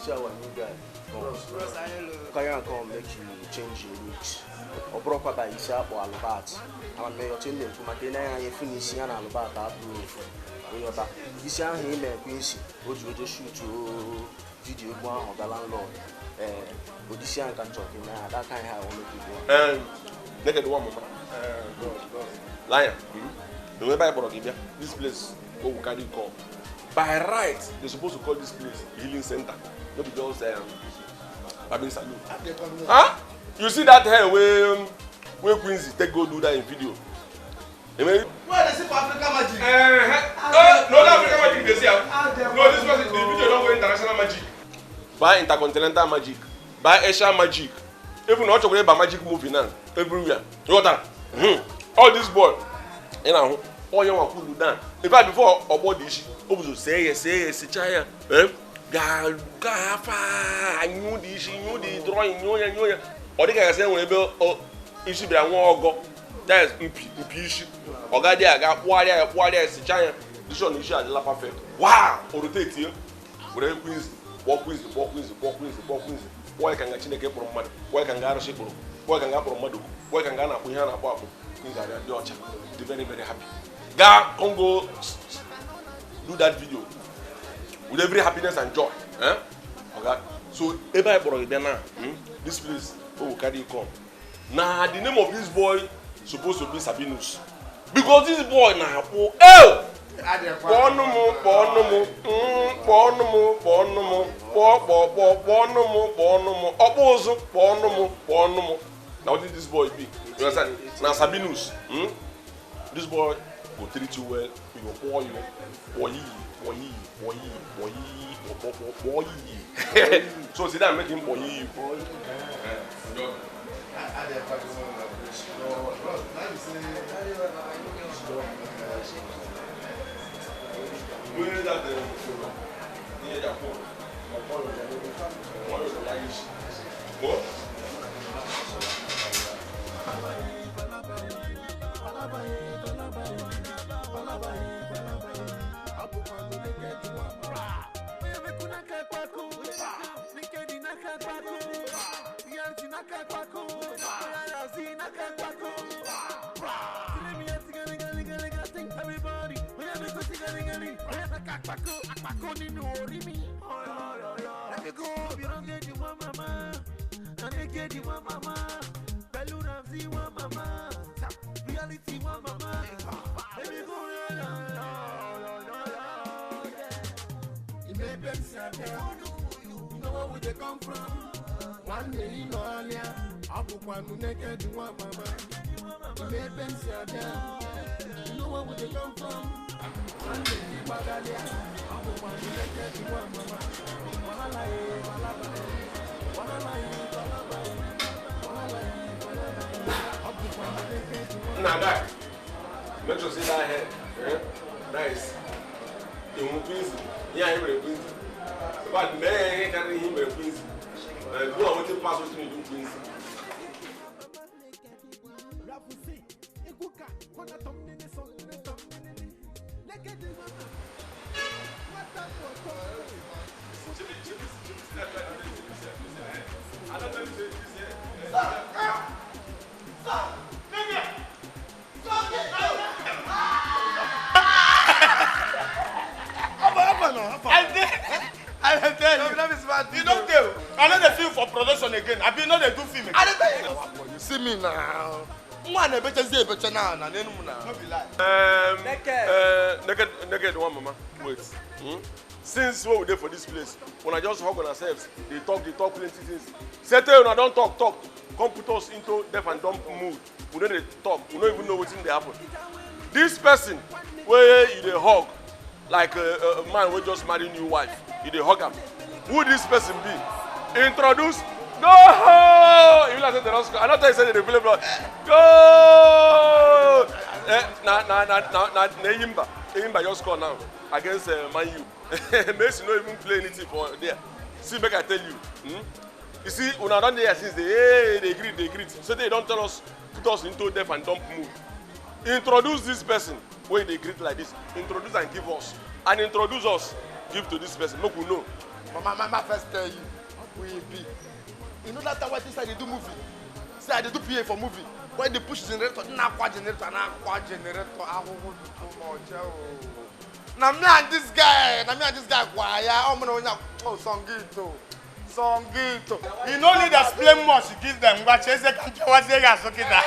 see our new guy. Can you come make you change your looks? Or broke by yourself or Albert. I'm a attending to my dinner and finish an Albert approve. When you're back, this young him and Quincy, would you just shoot to video one of the landlord? But this young can talk in that kind of only people. Naked one, Lion, the way by Borogibia, this place, what can you call? By right, they're supposed to call this place Healing Center. Not because Babin Salute. Huh? You see that hair where Quincy take go do that in video? Where is it for African magic? No, African magic they see. No, this was the video don't go international magic. By intercontinental magic, by Asian magic. Even not to by magic movie now. Everywhere. You got that? All this boy, you know, all you want to do that. In fact, before about this, I was say yes, chaya. I knew this, you knew the drawing, you. Or they can say when you should be a war go. That is impeach. Or God, I got what is the giant. This one is the la perfect. Wow! Or rotate here. Whatever Queens, walk Queens. Why can I get from mud? Why can I ship? Why can I from mud? Why can I put Hannah Bob? Things are they're very, very happy. God, come go do that video with every happiness and joy. Okay? So, everybody now, this place, can you come? Now, the name of this boy supposed to be Sabinus. Because this boy now, now what did this boy be? You understand? Now Sabinus, this boy will treat you well, he will pour you, so see that make him pour you. One day in Olia, I'll put one naked in one mama. You know where would they come from? One day in Bagalia, I'll put one naked in one mama. Now that, make sure see that head. Nice. You move easy. Yeah, every easy. But man, can't him very easy. Go on with the pass what you do, please. You don't tell. I know the film for production again. I be know they do film again. You see me now. Man, I better say better now. And then No be lie. Naked one, mama. Wait. Since we were there for this place, when I just hug on ourselves, they talk plenty things. Settle, I don't talk. Come put us into deaf and dumb mood. We don't talk. We don't even know what's in the happen. This person, where you dey hug, like a man who just married a new wife, you dey hug him. Who this person be? Introduce. Go! You like the Roscoe. I don't tell you say the play blood. Go! Yimba just score now against Man U. Messi no even play anything for there. See, make I tell you. You see, when I done there since they greet. So they don't tell us, put us into deaf and dumb mood. Introduce this person when they greet like this. Introduce and give us. And introduce us. give to this person. Make we know. My first tell you, we be. You know that time when they do movie? Say they do PA for movie. When they push generator, now generator. Now me and this guy, why? Oh, Songito. You no need to explain much. Give them. But chase the country. What's the guy talking about?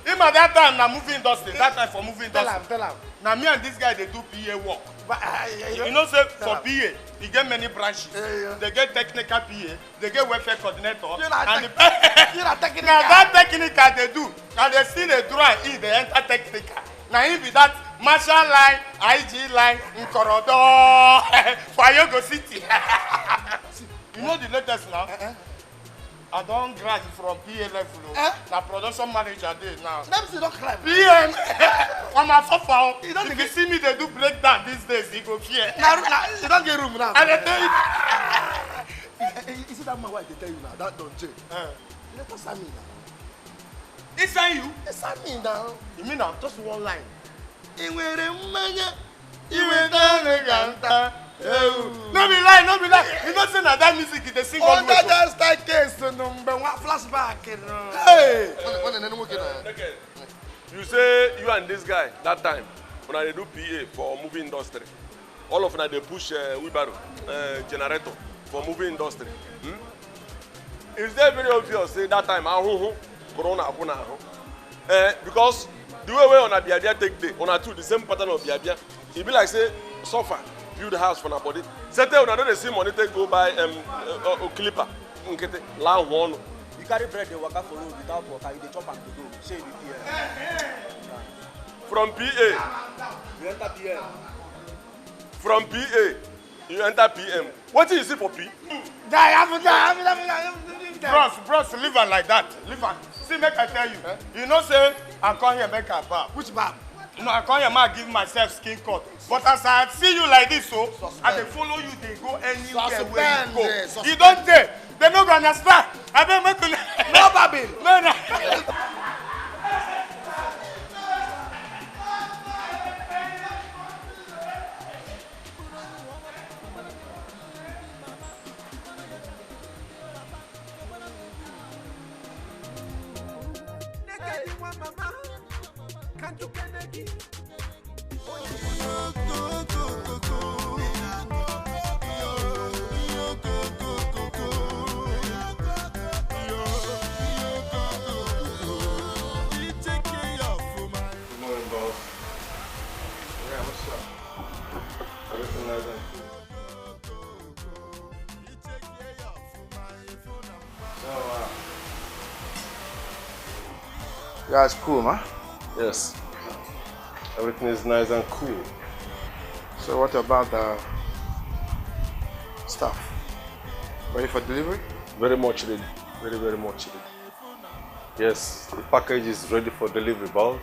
Him at that time, na movie industry. That time for movie industry. Tell him. Now me and this guy, they do PA work. You know, say for PA, you get many branches. They get technical PA, they get welfare coordinator, and that technical they do. And they see the draw and eat, they enter technical. Now if be that Marshall line, IG line, Nkorodo, Fayogo City. You know the latest now? I don't graduate from PA level. Now production manager there now. Let me don't climb. PM. I'm a sofa. If you see me, they do breakdown these days. You go fear. Now you don't get room now. And I tell you. Is it that my wife they tell you now? That don't change. Let us me now. It's on you. It's on me now. You mean now? Just one line. No be lie, no be lie. You don't say that music is the single. Oh, that's that case. Number one flashback. Hey. You say you and this guy that time when they do PA for movie industry. All of them they push wheelbarrow generator for movie industry. Is that very obvious? Say that time Corona because the way on a biabia take day on a two the same pattern of biabia. It be like say suffer. Build a house for nobody. Settle when I don't see money take go buy clipper. Land one. You carry bread they work for road without worker. You dey chop and to go. Say you PA. From PA. You enter PM. From PA. You enter PM. What do you see for P? Bros, leave her like that. Leave her. See, make I tell you. You know, say I come here make her bath. Which bath? You know, I come here, man, give myself skin cut. But as I see you like this, so I dey follow you, they go anywhere where you go. You don't dare. They no go understand. I don't make you. No, baby. No. Yeah, it's cool, man. Yes. Everything is nice and cool. So what about the stuff? Ready for delivery? Very much ready. Very, very much ready. Yes, the package is ready for delivery, boss.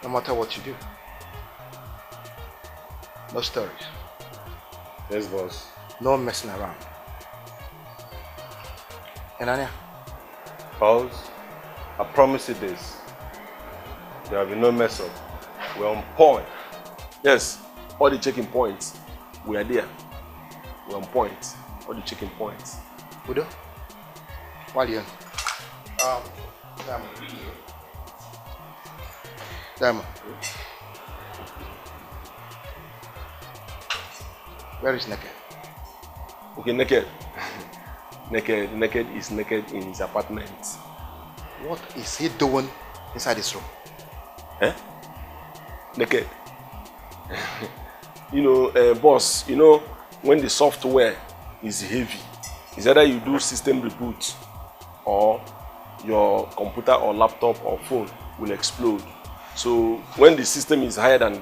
No matter what you do. No stories. Yes, boss. No messing around. And Anya? Boss, I promise you this. There will be no mess up. We're on point. Yes, all the checking points, we are there. We're on point. All the checking points. Udo? What are you? Diamond. Where is Naked? Okay, Naked. Naked is naked in his apartment. What is he doing inside this room? Eh? Naked. You know, boss, you know, when the software is heavy, it's either you do system reboot or your computer or laptop or phone will explode. So when the system is higher than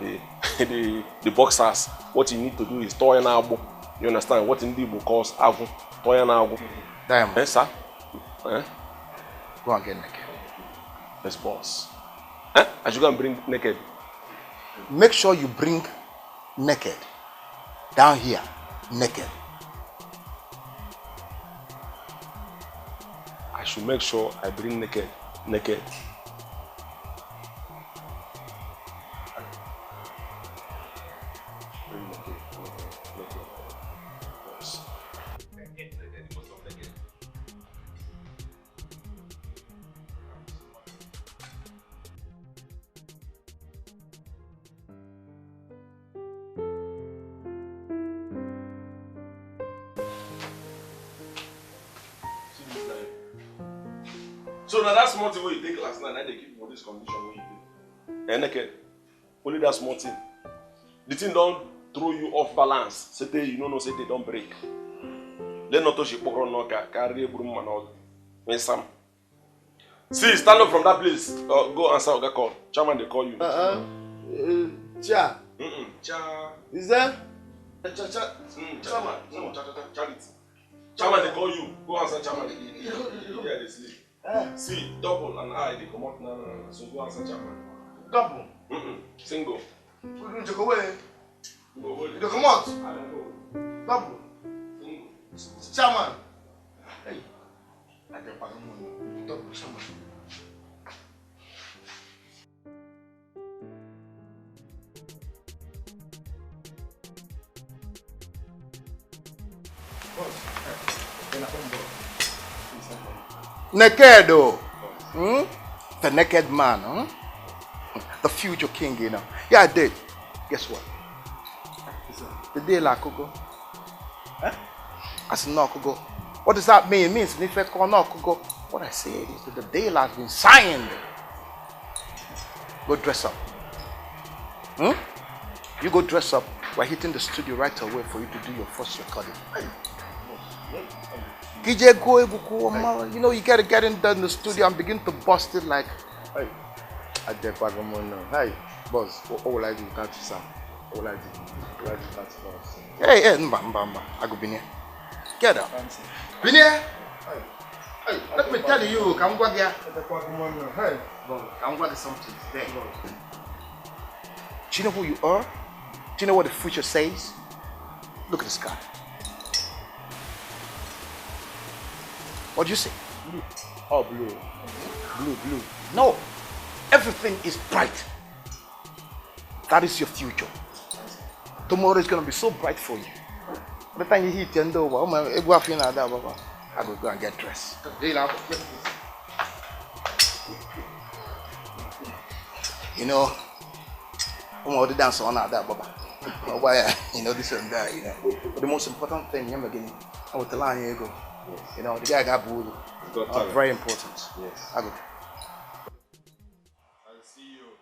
the boxers, what you need to do is toy an abo. You understand? What in the book calls abo, toy an abo. Diamond. Yes, sir. Eh? Go and get Naked. Yes, boss. Eh? I should go and bring Naked. Make sure you bring Naked down here. Naked. I should make sure I bring Naked. So now that small thing where you take last night, they keep for this condition where you take. And okay, only that small thing. The thing don't throw you off balance. Say you know, say they don't break. Let not touch your pocket, no carry a broom and all. When some. See, stand up from that place. Go answer Oga call. Chairman, they call you. Cha. Cha. Is there? Chairman. No, Charity. Chairman, they call you. Go answer Chairman. Yeah, they sleep. See, double and I, they come out now. So go answer Chairman. Double? Single. You go away. Go away. You come out? I don't go. Double? Single. Chairman. Hey. I get back on double Chairman. Naked though. The naked man, the future king, you know. Yeah, I did. Guess what? The day like Kugo. As no Kugo. What does that mean? It means if it's called no Kugo. What I say is that the deal has been signed. Go dress up. You go dress up. We're hitting the studio right away for you to do your first recording. You know, you gotta get in the studio and begin to bust it like, hey, hey, boss, what will I do without you, Sam? What will I do without you? Hey, mba, I go Binia. Get up. Binia! Hey, let me tell you, come go here. Hey, come go something today. Do you know who you are? Do you know what the future says? Look at the sky. What do you say? Blue. Oh, blue. Blue. No. Everything is bright. That is your future. Tomorrow is going to be so bright for you. By the time you hit your door, I go go and get dressed. You know, I'm already dancing on that, Baba. You know, this and that, you know. But the most important thing, I'm beginning. I will tell you, go. You know, the guy got booed. Very important. Yes. I go. I'll see you.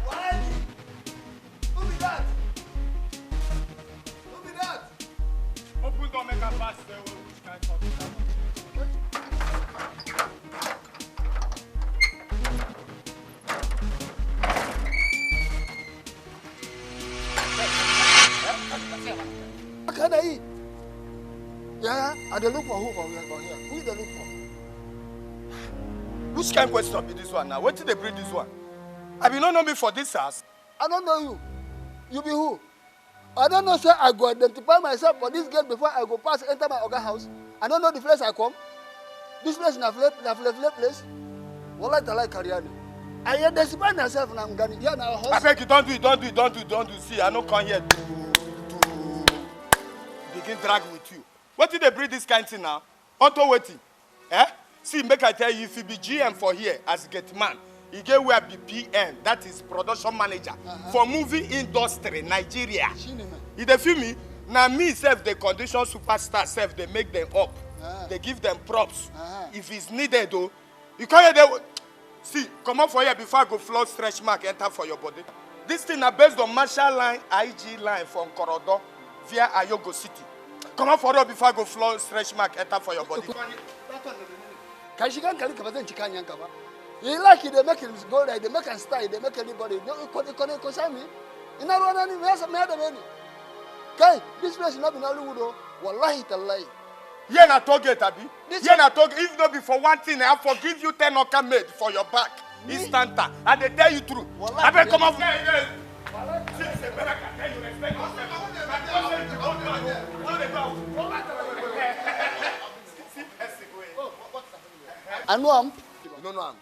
What? Who be that? Who be that? Open door, make a pass there. Which kind of can I eat? Yeah, I don't look for who from here. Who they look for? Which kind of question be this one now? Where did they bring this one? I be not know me for this house. I don't know you. You be who? I don't know, sir. I go identify myself for this gate before I go pass enter my Oga house. I don't know the place I come. This place na flat place. What like Kariani? I identify myself and I'm going here now. I beg you, don't do. See, I don't come here to begin drag with you. What did they bring this kind of thing now? Auto waiting. See, make I tell you, if you be GM for here as gate man, you get where be PM, that is production manager for movie industry, Nigeria. You dey feel me? Now me self the condition superstar self, they make them up. They give them props. If it's needed though, you can't hear them. See, come up for here before I go flood stretch mark enter for your body. This thing is based on Marshall line, IG line from Korodo via Ayogo City. Come up for here before I go flood stretch mark enter for your body. You like it, they make it go there, they make it style, they make anybody. No, it concern me. You know what I mean? Okay, this place is not in Nollywood. Wallahi tallahi. You're not target, Abi. You're not target. If not be for one thing, I'll forgive you 10 oka made for your back. Instanta. And they tell you true. I better come off. I know him. You don't know him.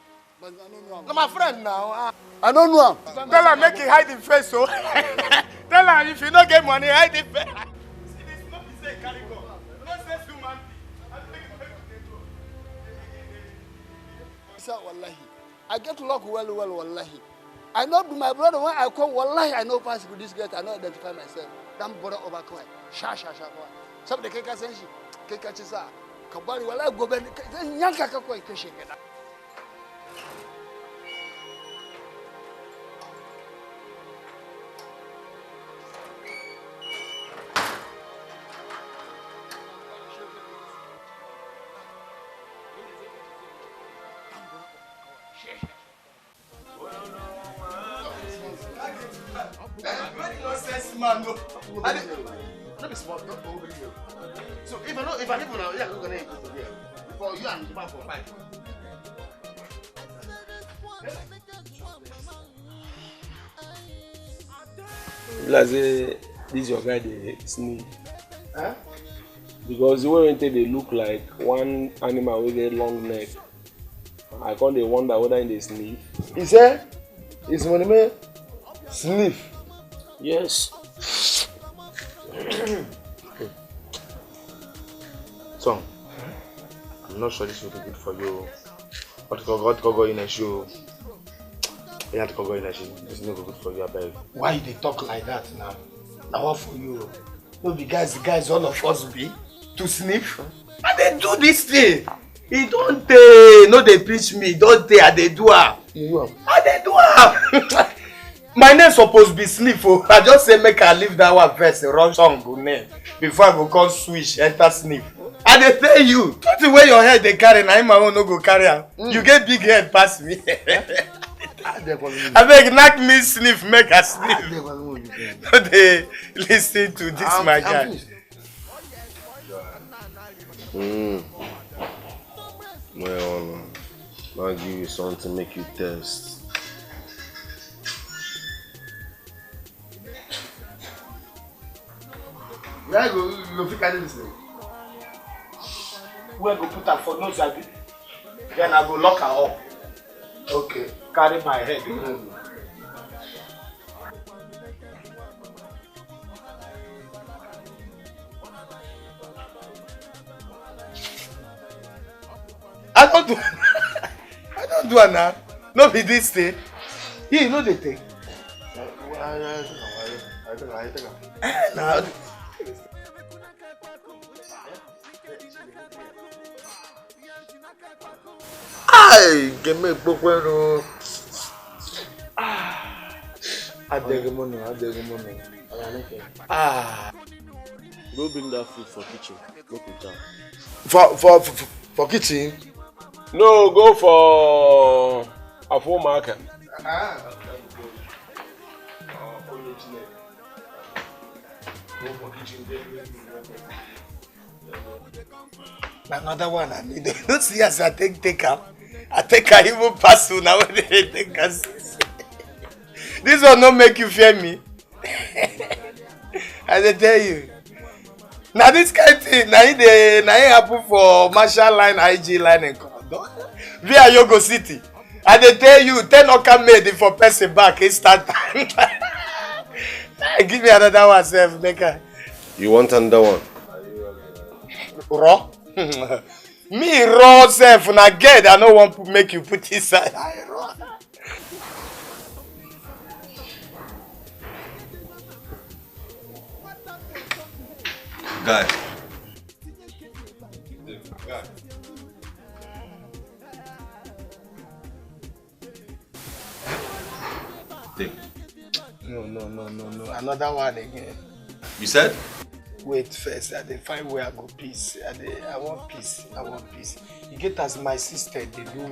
No, my friend now. I don't know him. Tell her make he hide the face, so. Tell her if you don't get money, hide the face. See this not be say carry go. No say human. Sir, wallahi. I get luck well, wallahi. I know my brother when I come, wallahi, I know pass with this gate, I know identify myself. Damn brother overcry. Sha. Some the keka sensi. Keka chisa. Kabari wallahi go ben. Nyanka kakwa ikeshe kena. Man, no. Not be smart, not over here. So if I live on now, yeah, I'm gonna go here. For you and the man for 5. Like say this your guy dey sneak. Huh? Because the way they look like one animal with a long neck. I can't wonder whether they sniff. He said, it's money me sniff. Yes. So, I'm not sure this will be good for you. What go in a show? You have to go in a show. This is not good for you, I beg. Why they talk like that now? Now what for you? No, the guys, all of us be to sniff. And they do this thing. He don't no they preach me. Don't I they do am. I they do am. My name supposed to be sniff. Oh. I just say make I leave that one first. Wrong song go name before I go come switch enter sniff. And they tell you, not the way your head they carry. Now my own no go carry am. You get big head pass me. I beg knock me sniff, make a sniff. No, they listen to this, my guy. Well, I'll give you something to make you test. Where you go fit carry this thing? Where go put her for nose again? Then I go lock her up. Okay, carry my head. I don't do it now. No be this thing. You know the thing. I think. Now. Ay, give me book when I beg money. Go bring that food for kitchen. Go put down. For kitchen. No, go for a full market. Another one I need. Don't see as I take her. I take her even pass you now when they take us. This one not make you fear me. I dey tell you. Now this kind of thing, now it happen for Marshall Line, IG Line and via Yogo City. I dey tell you, 10 oka made for person back instant time. Give me another one, self maker. You want another one? Raw? Me raw self na get I no want to make you put inside. I raw. Guy. No. Another one again. You said? Wait first, I dey find where I go peace. I want peace. You get as my sister, they do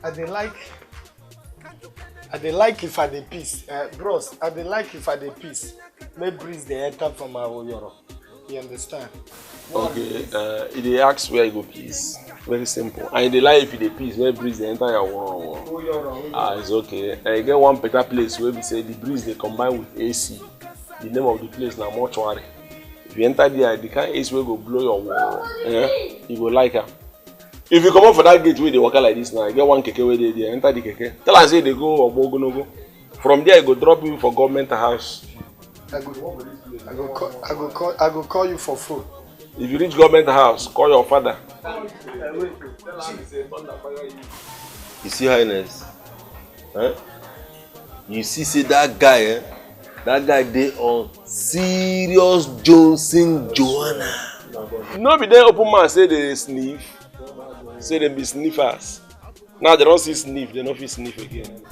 I dey like if I dey peace. Bros, I dey like if I dey peace. Make breeze dey enter from our Oyoro. You understand? Okay, if they ask where you go peace, very simple. And they lie if you dey peace, where breeze they enter your wall. It's okay. I get one better place where we say the breeze they combine with AC. The name of the place now mortuary. If you enter there, the kind ace will go blow your wall. You go like her. If you come up for that gate where they walk like this now, you get one keke where they enter the keke. Tell us say they go or go. From there, you go drop you for government house. I go call you for food. If you reach government house, call your father. You see, Highness? Huh? You see that guy, that guy they on serious Johnson Joanna. No be there open man say they sniff. Say they be sniffers. Now they don't see sniff, they don't feel sniff again.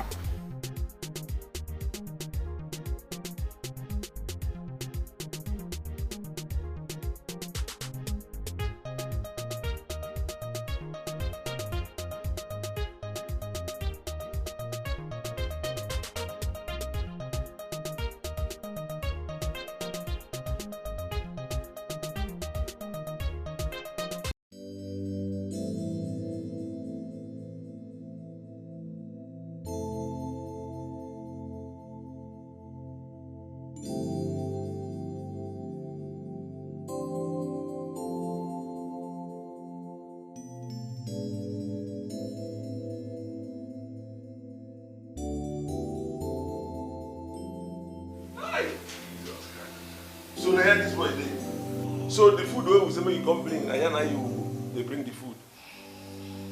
So now this boy dey. So the food wey we say make you come bring, and now you they bring the food.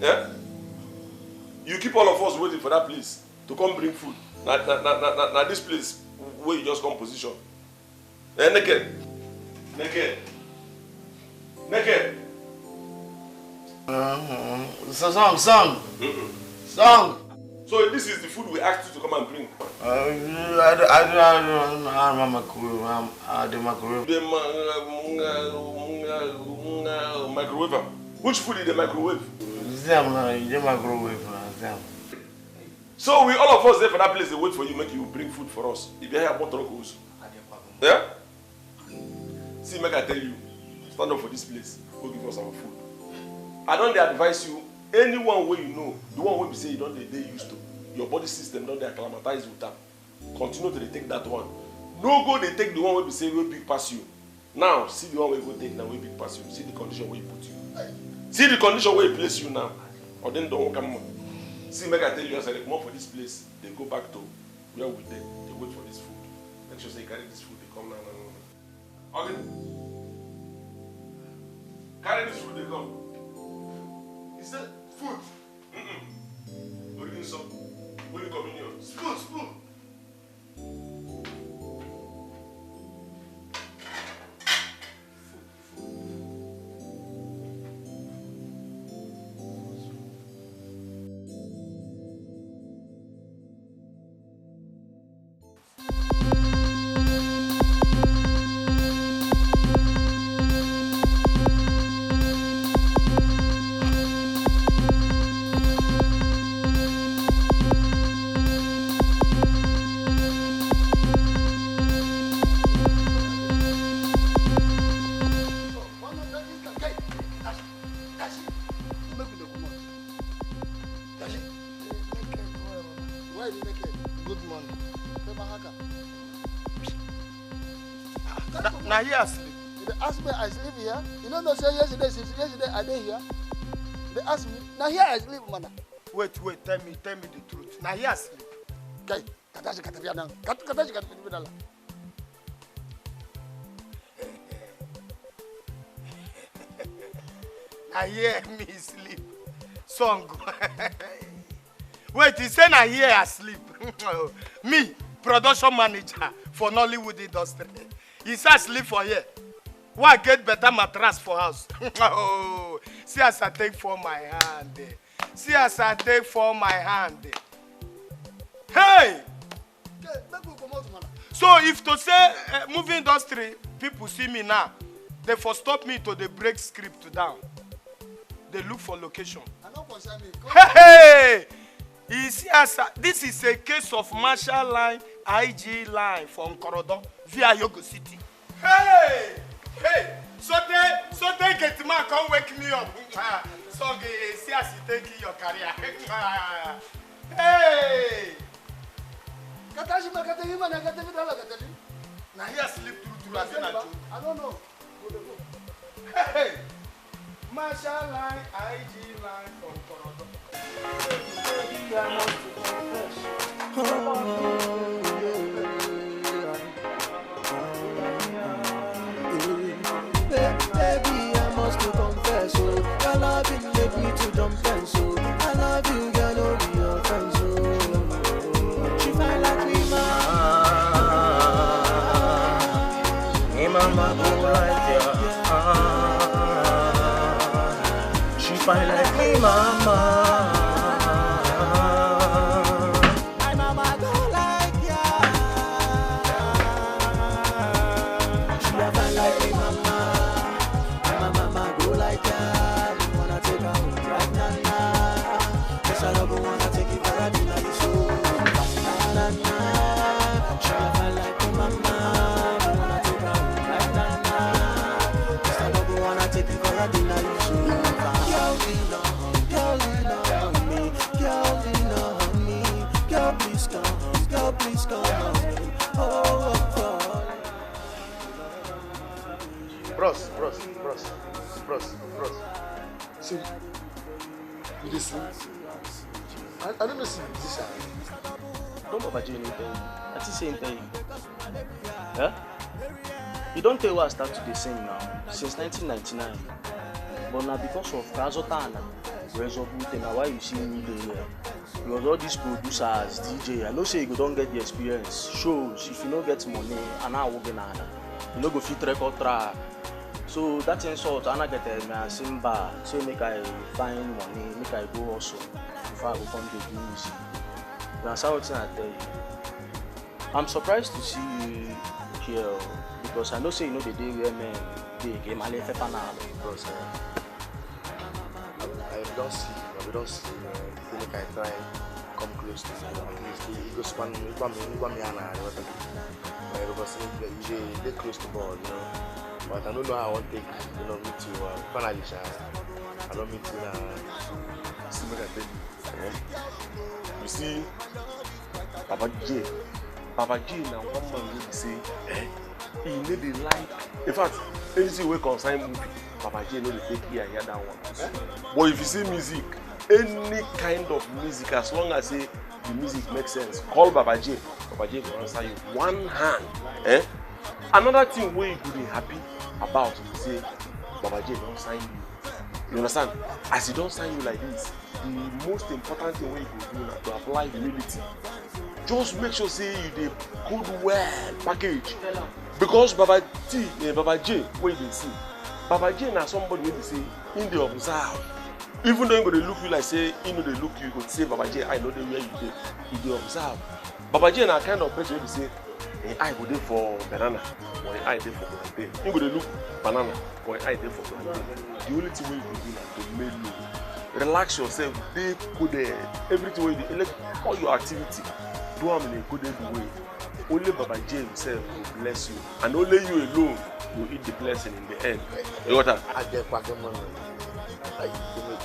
Yeah? You keep all of us waiting for that place to come bring food. Now this place where you just come position. Eh, naked. Song. So this is the food we asked you to come and bring. I don't microwave. The microwave. Which food is the microwave? So we all of us there for that place. They wait for you, make you bring food for us. If you have more goes. Yeah. See, make I tell you, stand up for this place. Go give us our food. I don't advise you. Anyone where you know, the one where we say you don't they used to, your body system don't they acclimatize with that. Continue to take that one. No go they take the one where we say we big pass you. Now see the one where you go take now we big pass you. See the condition where you put you. See the condition where you place you now. Or then don't come on. See, make I tell you, as I come up for this place, they go back to where we did. They wait for this food. Make sure they carry this food. They come now. Okay. Carry this food. They come. He said, food. What do you some? What do you communion? Spoon. Now he asleep. They ask me I sleep here. You know, no say yesterday I did here. They ask me. Now here I sleep, man. Wait, tell me the truth. Now he asleep. Okay, katashi katavia now. Now hear me sleep. Song. Wait, he said now here asleep. Me, production manager for Nollywood industry. He said sleep for here. Why get better mattress for house? Oh, see as I take for my hand. Hey! So if to say movie industry, people see me now, they for stop me to the break script down. They look for location. Hey! You see as this is a case of Marshall Line, IG Line from Korodon via Yogo City. Hey! So they get man come wake me up. So see as you take your career. Hey! Now he sleep through. I don't know. Hey! Marshall line, IG line from Toronto. Baby, I must confess. Baby, I must confess, oh, your loving make me to jump and so I love you, girl, oh, be your friend, so she fine like me, mama go like ya. She fine like me, mama. My mama go like ya. She fine like me, mama. My mama go like ya. You wanna take her home right now? Yes, I don't wanna take you for a dinner, you so. Na na na. She fine like me, mama. Take you for a dinner, you should. Girl, lean on me. Girl, lean on me. Girl, please come. Girl, please come on me. Oh. Bros. See, you listen. I don't know see this side. Don't bother you anything. I just say anything. Yeah? You don't tell what I start to sing now since 1999. But now because of Kazotana, now why you see me there? Because all these producers, DJ, I know say you don't get the experience. Shows if you don't get money, and I work in you no go fit record track. So that insult, I get a Simba, so make I find money, make I go also before I go come to do music. That's something I tell you. I'm surprised to see you here because I know say you know the day where men they came and left because I don't see. I think I try come close to you. At least you go span me because they close to ball, you know. But I don't know how I want to take, you know, meet you. Finally, I don't meet you now. See what I tell you. You see, Papa J now one man will say, he need the like. In fact, anything we consign movie, Papa J know the take here and that one. But if you see music, any kind of music, as long as say the music makes sense, call Papa J. Papa J will answer you one hand. Another thing where you could be happy about is say Papa J don't sign you. You understand? As he don't sign you like this, the most important thing where you could do now to apply humility. Just make sure say you dey good well package. Because Baba J, where they see, Baba J na somebody where they say in the observe. Even though they look you like say, you know they look you go say Baba J, I know the where you dey. He dey observe. Baba J na kind of person where they say, I go there for banana, or I there for plantain. You go dey look banana, or I there for plantain. The only thing where you can do na to make low. Relax yourself, dey go there. Everything where you let all your activity. Do am in a good way. Only Baba J himself will bless you, and only you alone will eat the blessing in the end. You got that? I get back the money. Like, give me a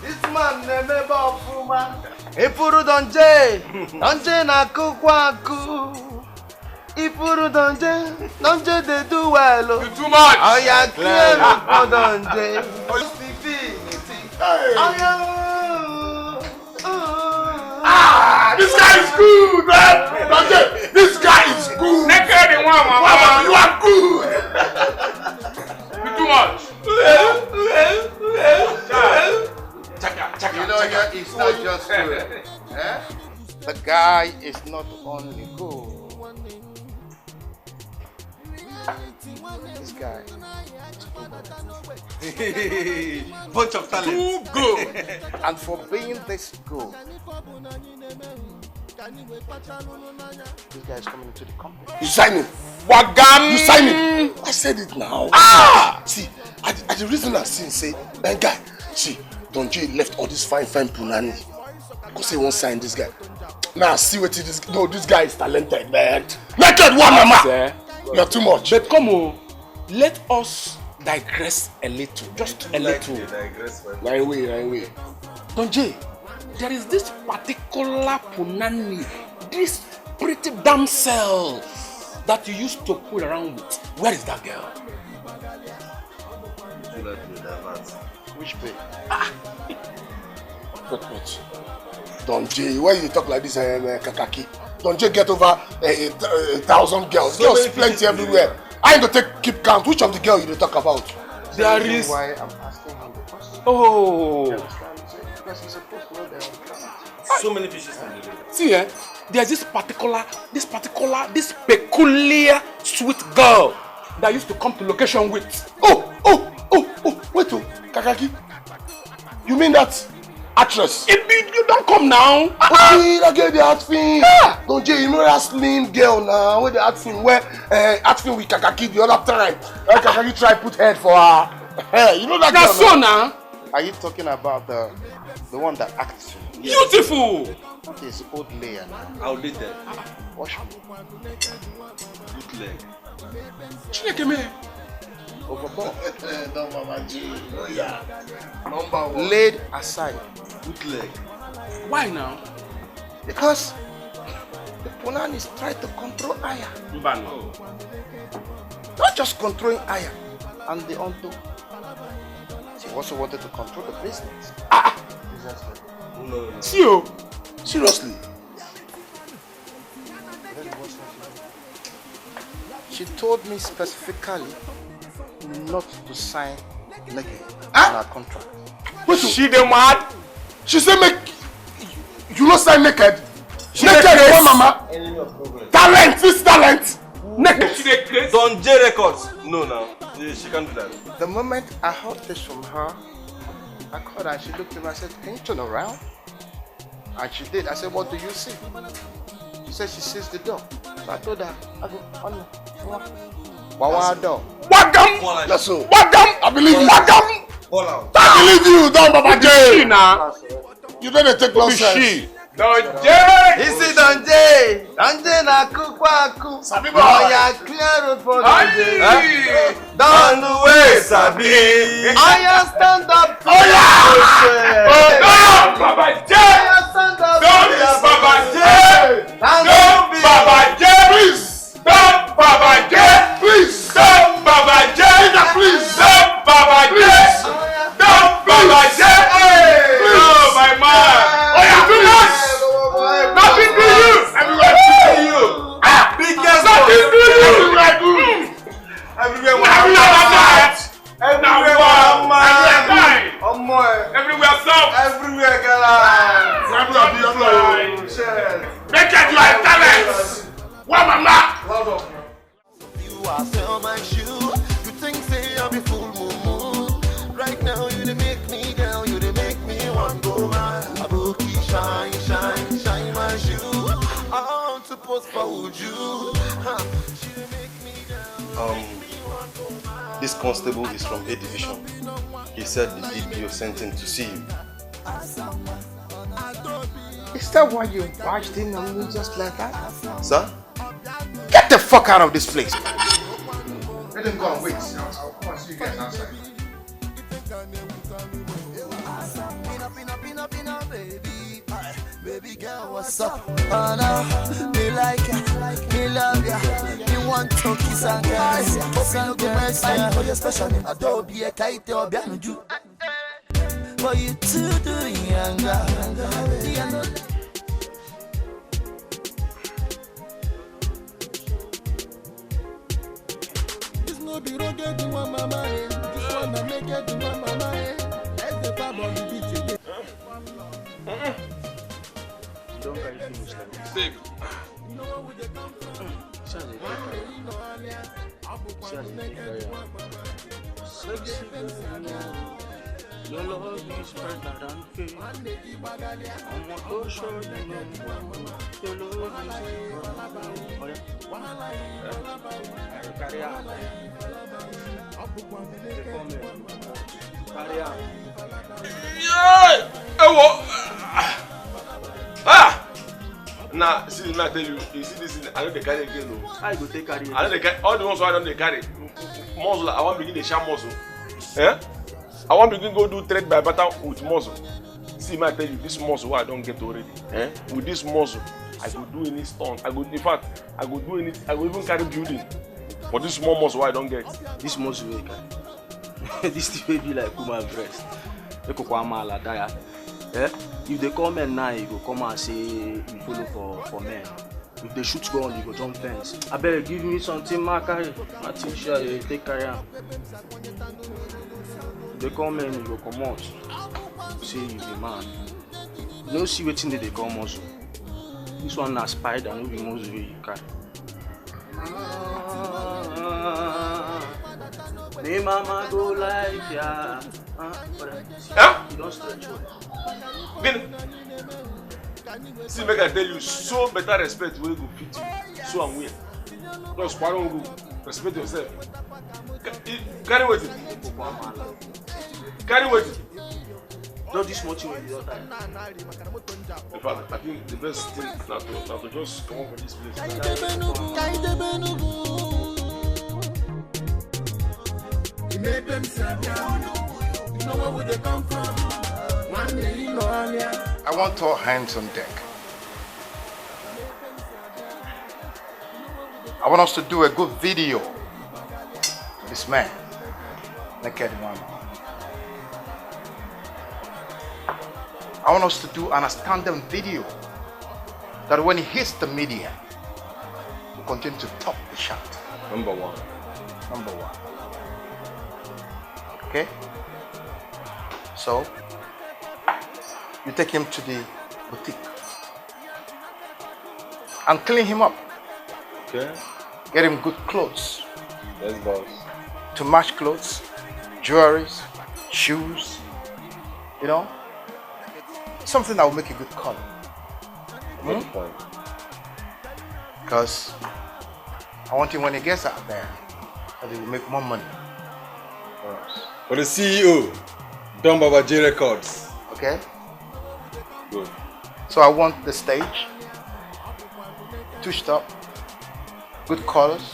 This man never bought Fuma. Efuru donje na kukwaku. Ifuru Donje they do well. You too much. I am clear for Donje. This guy is good, man. Donje, this guy is good. Naked in one, Mama, you are good. You too much. You know, it's not just good. The guy is not only good. This guy Bunch of talent. too good. And for being this good, this guy is coming into the company. You sign him. Wagam. You sign him. I said it now. See, I the reason I say, that guy, see, Don J left all this fine punani. Because he won't sign this guy. Now see what it is. No, this guy is talented, man. Naked one, mama. You're too much. But come on, let us digress a little, just a little. Nine way. Don J, there is this particular punani, this pretty damsel that you used to pull around with. Where is that girl? Which babe? What? Don J, why you talk like this, Kakaki? Don J get over 1,000 girls. So girls plenty everywhere. I ain't gonna keep count. Which of the girl you talk about? There is. Why I'm asking him the question. Oh. Because he's supposed to know them. So many fishes in the river. See, there's this peculiar sweet girl that used to come to location with. Wait, Kakaki. You mean that actress? You don't come now. Okay, that girl they act film. Don J, you know that slim girl now where they act film with Kakaki the other time. Kakaki try put head for her. You know that girl. That's so now. Are you talking about the one that acts film? Beautiful. What is old layer now? I'll lead them. Watch me. Good leg. Chineke me. Overboard. No, Mama G. Oh, yeah. Number one. Laid aside. Good leg. Why now? Because the Punan is trying to control Aya. Not just controlling Aya and the Onto. She also wanted to control the business. No. See you. Seriously. She told me specifically not to sign naked on our contract. She the mad. She said you not sign naked. Naked one mama. Talent, this talent. Naked. She the crazy. Don J Records. No, she can't do that. The moment I heard this from her, I called her and she looked at me and said, can you turn around? And she did. I said, what do you see? She said she sees the door. So I told her, I go, on door. Wagam. That's so. Wagam. I believe you. Wagam. Call out. I believe you, Don Baba J. She now. You don't take no sense. She. Don J. Isi Donje na kukwaku. Sabi Oh yeah, clear road for Donje. Don way sabi. I stand up. Oh yeah. Don Baba J. I stand up. Don Baba J. Don Baba J. Please. Don Baba J. Please. Don Baba J. Please. Don Baba J. Don Baba J. Oh my man. Oh yeah, too much. Nothing to you. Everywhere to you. Biggest nothing to you. Everywhere to you. Everywhere soft. Everywhere, girl. Make it like talent. What mama? You are sell my shoe. You think say I'll be full moon. Right now you dey make me girl. You dey make me want go mad. Abuki shine my shoe. I want to post for you. She dey make me girl. This constable is from A Division. He said the DPO sent him to see you. Is that why you barged in on me just like that? Sir? Get the fuck out of this place. Let him go and wait. I'll come and see you guys outside. Pina, baby. baby girl, what's up? Oh no, me like ya, me love ya. Me want to kiss and caress ya, kiss and caress ya. For your special name, Adobe, a kite or Bianuju. For you to do younger. This no be rugged to my mama. This one that make it to my mama. That's the problem of the beat again. Don't carry finish like this. Steve. Sexy your love is better than faith. I'm not so sure you know. Your love is carry on. Carry on. Nah, see, I tell you, you see this thing, I know they carry again. No. I go take carry. I know they carry, all the ones who I don't they carry. Muscle, I want to begin the sham muscle. Eh? I want to begin go do trade by battle with muscle. See, I tell you, this muscle I don't get already. Eh? With this muscle, I go do any stunt. I go, in fact, I go do any, I go even carry building. But this small muscle I don't get. This muscle we carry. This thing will be like woman breast. If they come men now, you go come and say you follow for men. If they shoot gun, you go jump fence. I better give me something, ma carry. My t-shirt, you take carry on. If they come men, you go come out. Say you be man. You don't see what they call muscle. This one na spider, no be muscle you carry. Me mama go like ya. You don't stretch well. See, make I tell you, so better respect will go fit you. So and win. Just quarrel go. Respect yourself. Carry weight. Carry weight. Don't this much when you don't time. In fact, I think the best thing is not to just come up with this place. You make them serve you know where would they come from? One day you know I want all hands on deck. I want us to do a good video. This man, naked one. I want us to do an outstanding video that when he hits the media, will continue to top the chart. Number one. Number one. Okay? So, you take him to the boutique and clean him up. Okay. Get him good clothes. Yes, boss. To match clothes, jewelries, shoes, you know? Something that will make a good color. Good point. Because I want him when he gets out there, that he will make more money for us. For the CEO, Don Baba J Records. Okay? Good. So I want the stage, touched up, good colors.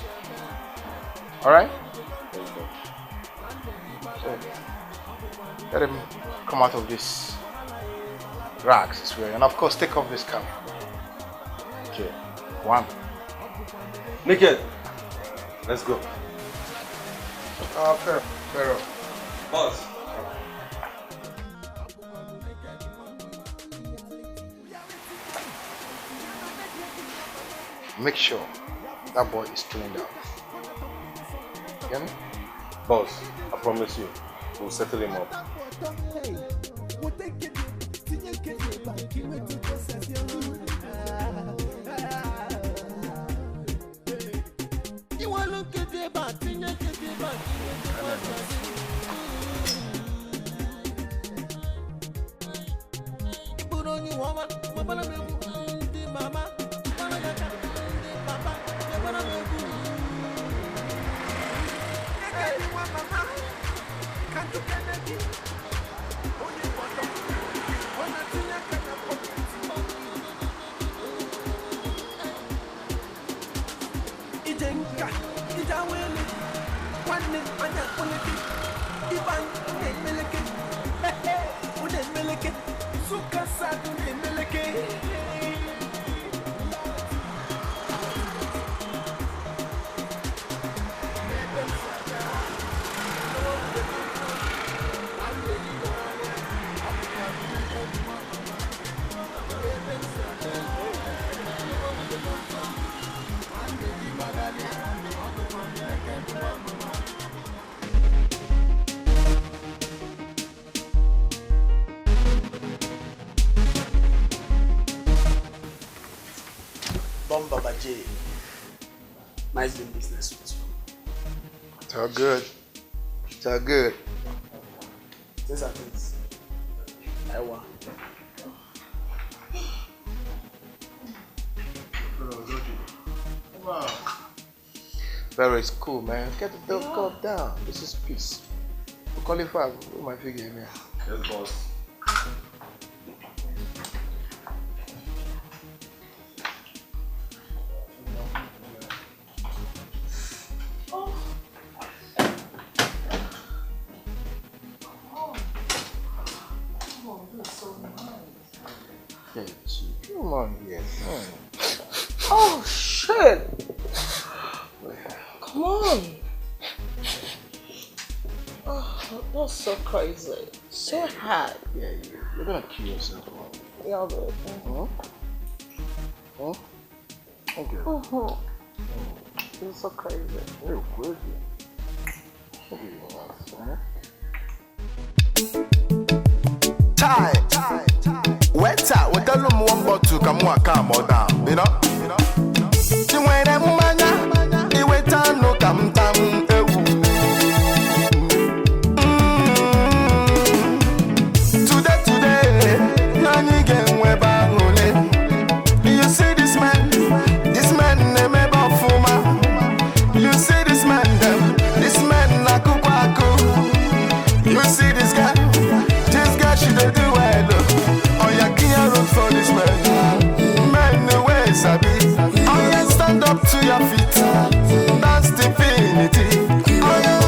Alright? So let him come out of this rags he's wearing. And of course take off this cap. Okay. One. Naked. Let's go. Fair. Boss. Make sure that boy is cleaned out. You get me? Boss, I promise you, we'll settle him up. Suka sadu ne meleke about Jay. Nice doing business with you. It's all good. It's all good. These are things. I want. Wow. Very cool, man. Get the dog cup down. This is peace. We call it 5. Who my figure in here? Yes, boss. Come on, yes. Oh shit! Come on! Oh, that's so crazy. So hard. Yeah, you're gonna kill yourself. Yeah, baby. Okay. It's so crazy. You're crazy. Time. Wetter, we tell them one bottle, come on, calm down, you know? See when them mania, the wetter no come down, Today, nani gen we bangole. You see this man name Bafuma. You see this man na kukwaku. You see this guy she dey do well. Oh, you can't run for this man. Man, the way sabi. Oh, yeah, stand up to your feet. That's divinity. Oh, yeah.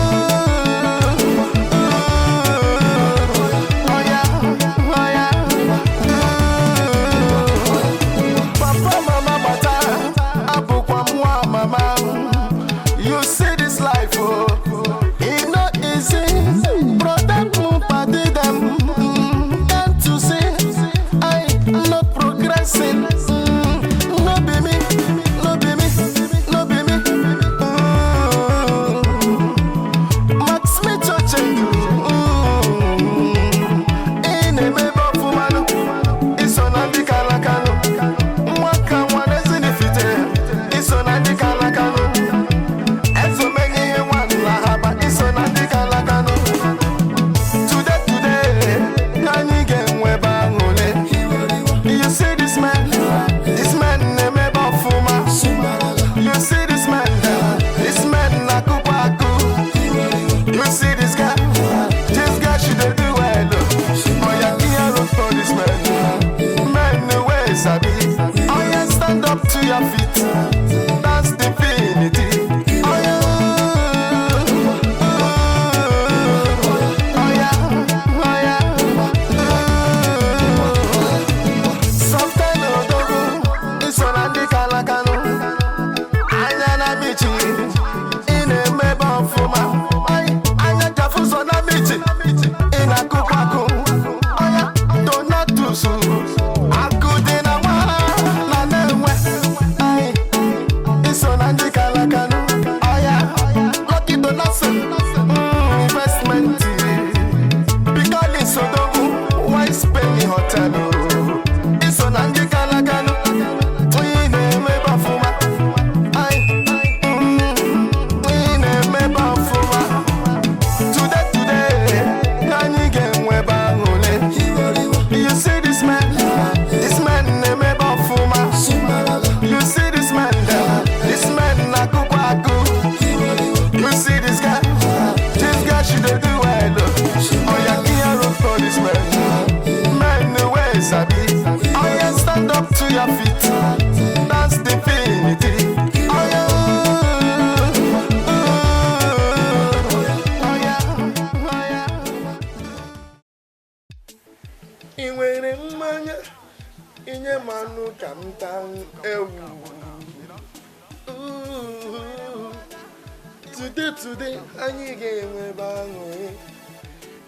Oh, yeah. Oh, yeah. Papa, mama, bata. Abu kwa mwa, mama. You see this life, oh. It's not easy. Brother, party them. Today,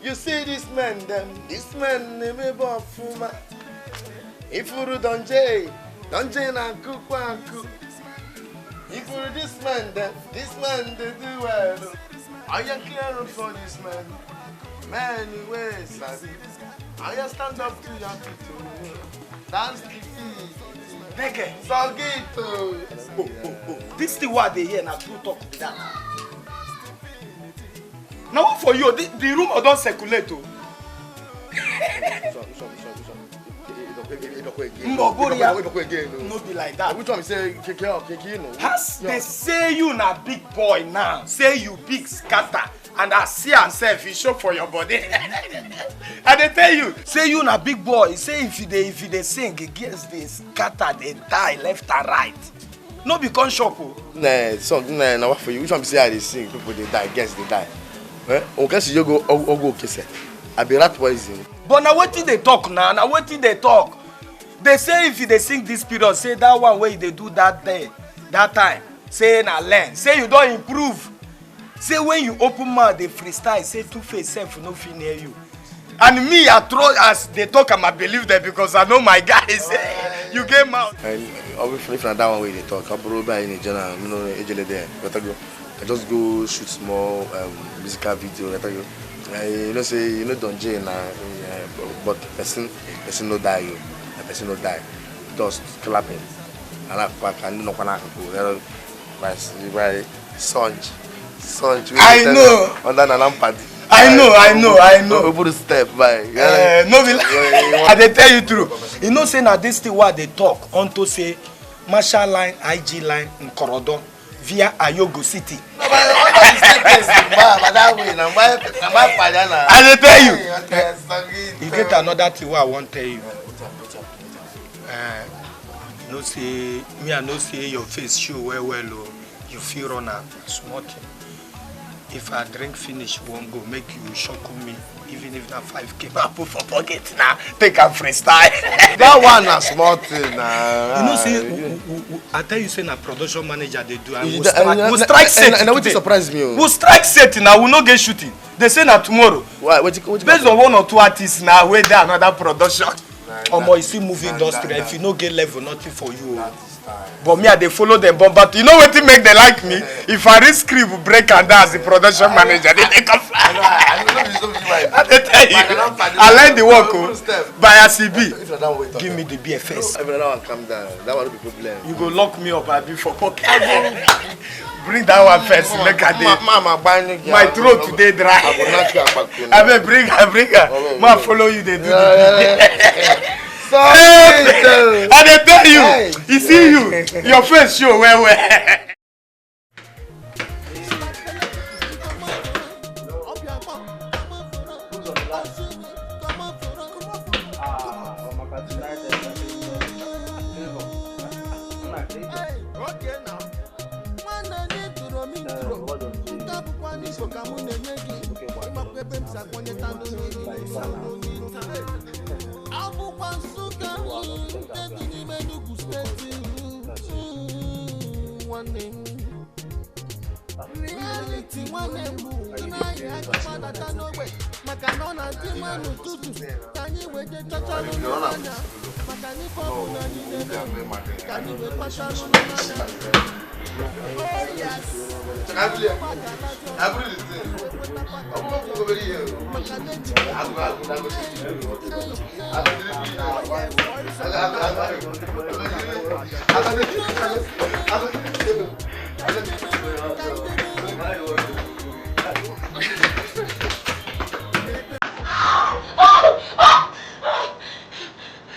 you see this man, name Bafuma. If you don't Jay na kukwaku. If you this man, they do well. I am clear for this man. Many ways, I stand up to your feet. That's the key. Dikeh. Songito. This thing what they hear now true talk be that. Now for you, the rumor don't circulate too. No be like that. Which one say Keke no? Has they say you na big boy now, say you big scatter, and I see yourself, you show for your body. And they tell you, say you na big boy, say if you they sing, against they scatter, they die left and right. No be conscious. Nah, song nah what for you? Which one say I they sing, people they die, guess they die. Eh? Okay, so you go okay say. I be rat poison. But now what did they talk now? Now what did they talk? They say if they sing this period, say that one way they do that day, that time, say na learn, say you don't improve. Say when you open mouth, they freestyle, say two-face self no fit near you. And me, I throw as they talk, I believe them because I know my guys. You get mouth. And obviously, if not that one way they talk, I'm probably in a general, you know, ejele there. I just go shoot small musical video. You know, say you know don't jail now, but person no die you, person no die, just clapping. And I pack and no one go. By Sonj. I know. Under an ampadi. I know. Over the step by. No be like. I dey tell you true. You know say na this thing what they talk unto say Marshall line, IG line in Korodo via Ayogo City. I dey tell you. You get another thing what I want tell you. No say me I no say your face show well oh. You feel run a small thing. If I drink finish, won't go make you shock me. Even if that 5K I put for pocket now, take a freestyle. That one a small thing now. You know, say I tell you, say na production manager they do. We'll strike set. And what surprise me? We'll strike set now. We'll not get shooting. They say na tomorrow. Why? Based on one or two artists now, where there another production. Omo, you see movie industry. If you no get level, nothing for you. But me, I they follow them. But you know what to make they like me? If I read script, break and dance, the production manager, they make a fly. I tell you, I learn the work by a CB. Give me the BFS. That one calm down. That one will be problem. You go lock me up, I be for pocket. Bring that one first. Make a day. My throat today dry. I mean, bring her. Ma follow you. They do. I dey tell you, you see you, your face show well.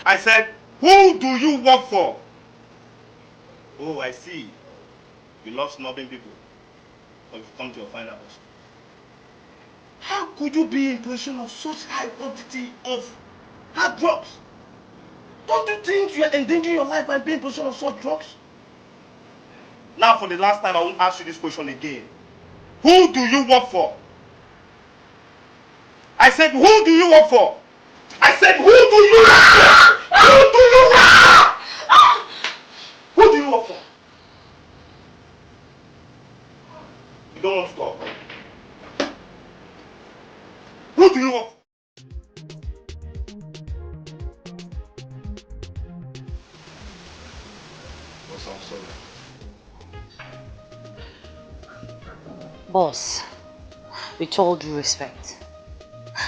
I said, who do you work for? Oh, I see. You love snubbing people. Or you've come to your final boss. How could you be in possession of such high quantity of hard drugs? Don't you think you are endangering your life by being in possession of such drugs? Now for the last time, I won't ask you this question again. Who do you work for? I said, who do you work for? I said, who do you work for? Who do you work for? Who do you work for? You don't want to talk. Who do you work for? Boss, I'm sorry. Boss, with all due respect,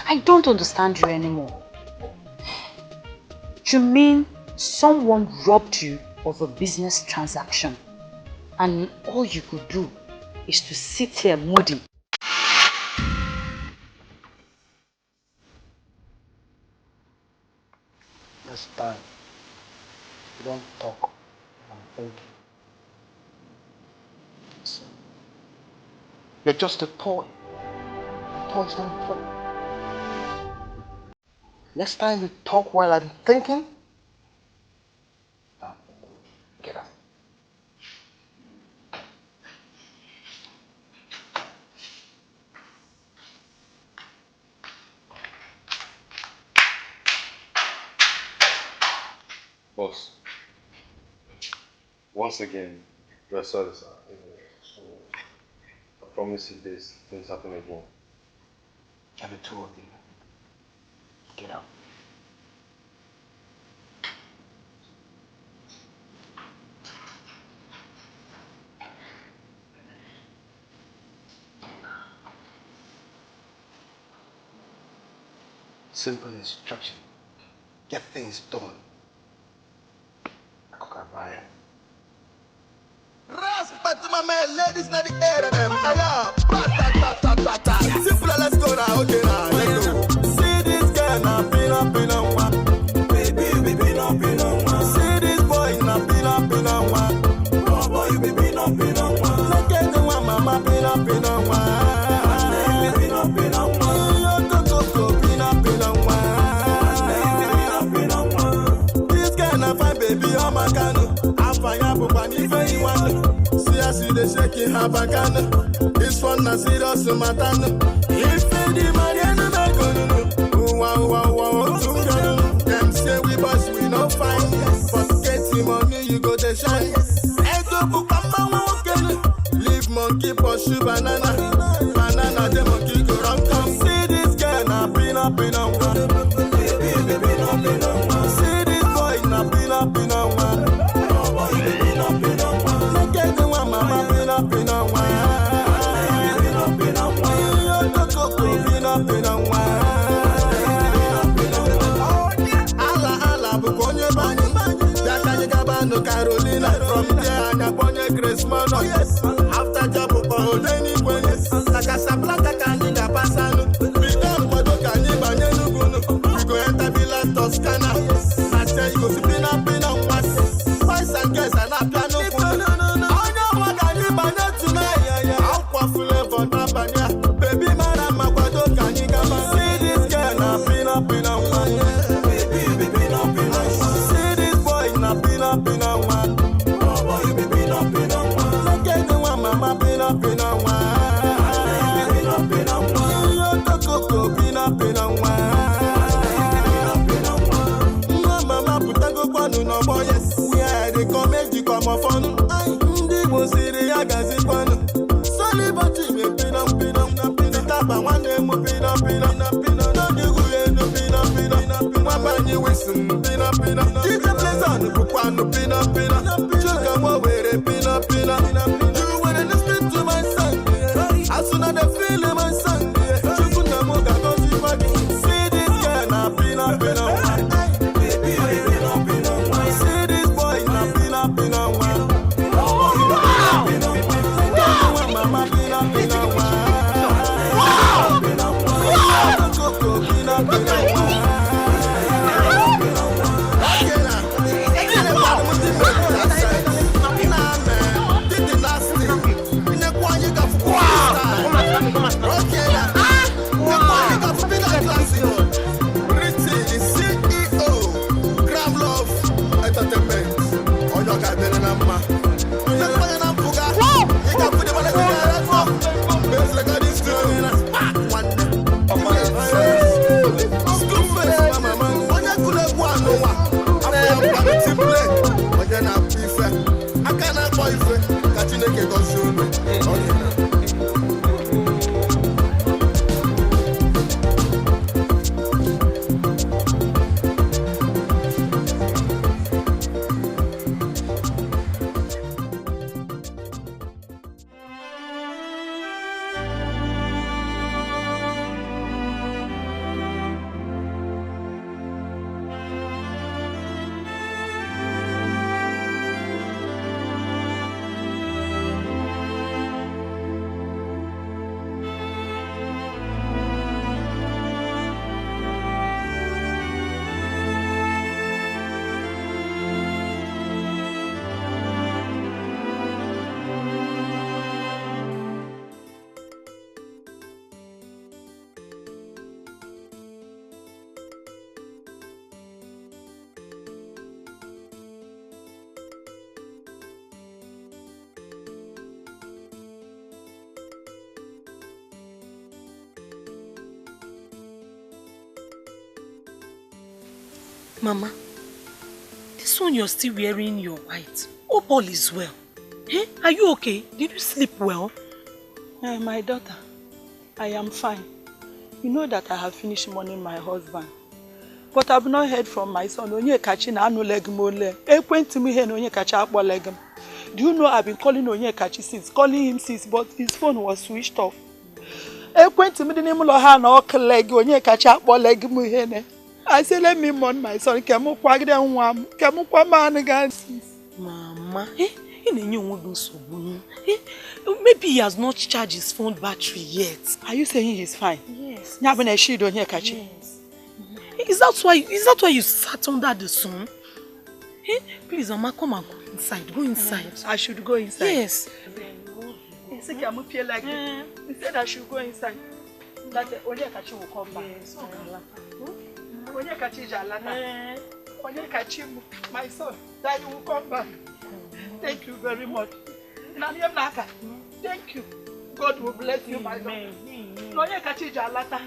I don't understand you anymore. You mean someone robbed you of a business transaction. And all you could do is to sit here moody. Next time, you don't talk, I'm thinking. So, you're just a toy. Toys don't talk. Next time you talk while I'm thinking, get up. Boss, once again, we're sorry, sir. I promise you this things happen again. And the two of you, get out. Simple instruction. Get things done. Respect to my man, ladies, not the air of them. Simple, let's go now, okay now, let's go. See this girl now, pin up one. Baby, you be pin up one. See this boy now, pin up one. Oh boy, you be pin up one. Look at the one, mama, pin up one. Pin up one. This girl now fine, baby, oh my God. See how she dey shaking her back. This one na serious matter. If the Mariana go wow, them say we boss we no fine, but getting money you go dey shine. Leave monkey pursue banana, the monkey go run come. See this girl na pin up one. See this boy na pin up one. Carolina from there and Aponye Grace Mono. After Jabu Pauleni Buenos, like a Sablata Canida Passano. We don't go to Canibane Nuguno. We go enter Villa Toscana. I say you go to Pina Once. Boys and girls and a piano. I know what Canibane tonight. I'll quaffle for Tabania. Baby, Madame Maguado Canigama. See this girl now, Pina One. Baby, Pina One. See this boy now, Pina One. Oh boy, you be Pina One. Look at the one, Mama, Pina One. Pina One. You talk Coco, Pina One. Mama, put a go one, no boy, yes. Yeah, they come make you come off on. They won't see the Yagazi one. Solly, but you may Pina. Tapa one day, Pina. No, you will no Pina. Wapa, you whistle, Pina. Keep the place on the Pupano, Pina. Sugar, what way, Pina. You wouldn't listen to my son. As soon as I feel my son, you put the moga, don't you forget. See this girl, now, Pina. Baby, Pina. See this boy, now, Pina. Mama, Pina. Pina. Mama, this one you're still wearing your white. Hope all is well. Eh? Are you okay? Did you sleep well? My daughter, I am fine. You know that I have finished mourning my husband. But I've not heard from my son. Onye kachi na anu leg mole. Ekwenti mi he no onye kachi akpo leg. Do you know I've been calling Onye kachi since, calling him since, but his phone was switched off. Ekwenti mi dini mulo ha na ok leg onye kachi akpo leg mu he ne. I say let me mourn my son. Kemu kwa gide nwam. Kemu kwa man Mama, maybe he has not charged his phone battery yet. Are you saying he's fine? Yes. Yes. Is that why you sat under the sun? Hey, please, Mama, come and go inside. Go inside. I should go inside. Yes. He said he said I should go inside. That Onye kachi will come back. Yes. Onye kachi jalata. Onye kachi, my son, that you will come back. Thank you very much. Thank you. God will bless you, my son. Onye kachi jalata.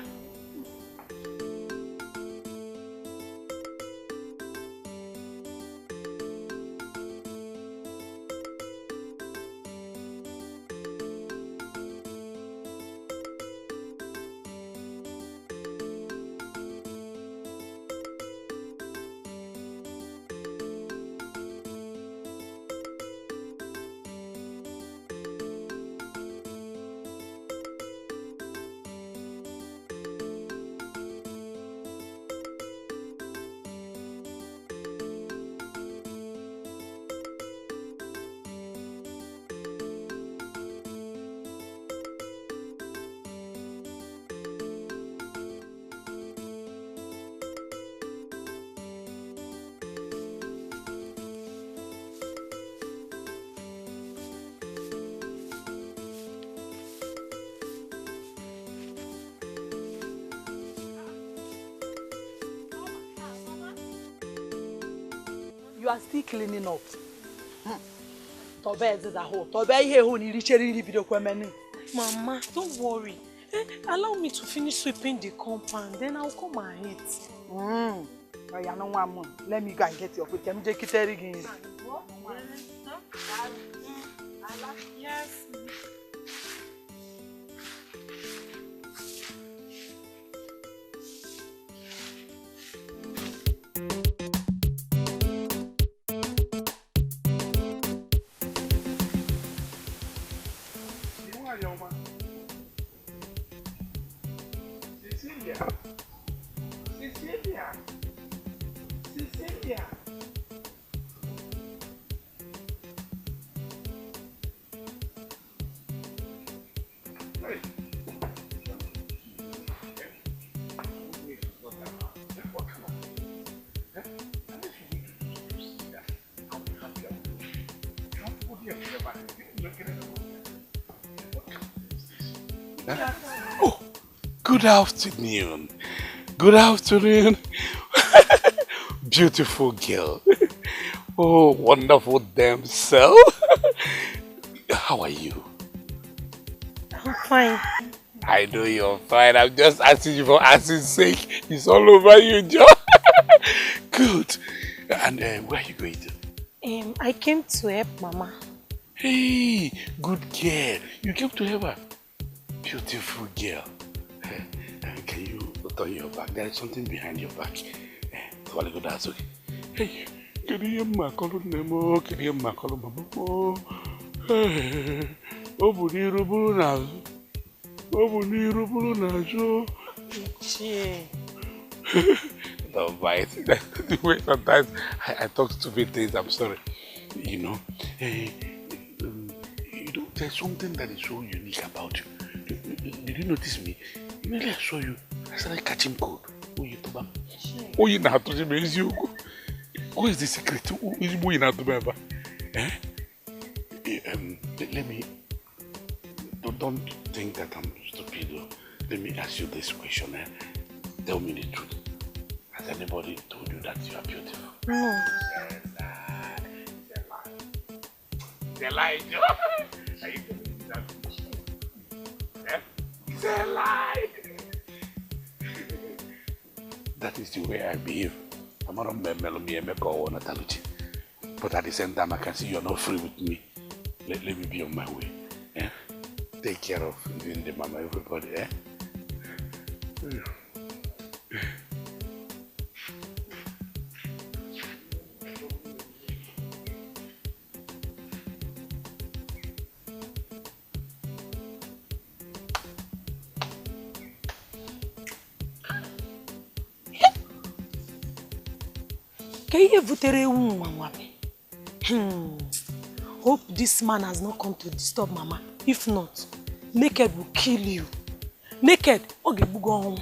You are still cleaning up. Mama, don't worry. Allow me to finish sweeping the compound, then I'll come and eat. Let me go and get your food. Can you take it again? Yes. Oh, good afternoon. Good afternoon. Beautiful girl. Oh, wonderful damsel. How are you? I'm fine. I know you're fine. I'm just asking you for asking sake. It's all over you, Joe. Good. And where are you going to? I came to help Mama. Hey, good girl. You came to help her. Beautiful girl. Can you turn your back? There is something behind your back. That's okay. Hey, can you hear my color name? Can you hear my color, Mama? Hey, don't bite. The way sometimes I talk stupid things, I'm sorry. You know, there's something that is so unique about you. Did you notice me? Immediately I saw you, I started catching cold. Oh, you know how to raise you. What is the secret? Who is you know to remember? Let me. Don't think that I'm stupid. Let me ask you this question. Tell me the truth. Has anybody told you that you are beautiful? No. It's a lie, Joe. Are you telling me that? It's a lie. That is the way I behave. But at the same time, I can see you're not free with me. Let me be on my way. Eh? Take care of the mama, everybody. Eh? Hope this man has not come to disturb Mama. If not, Naked will kill you. Naked, okay, go home.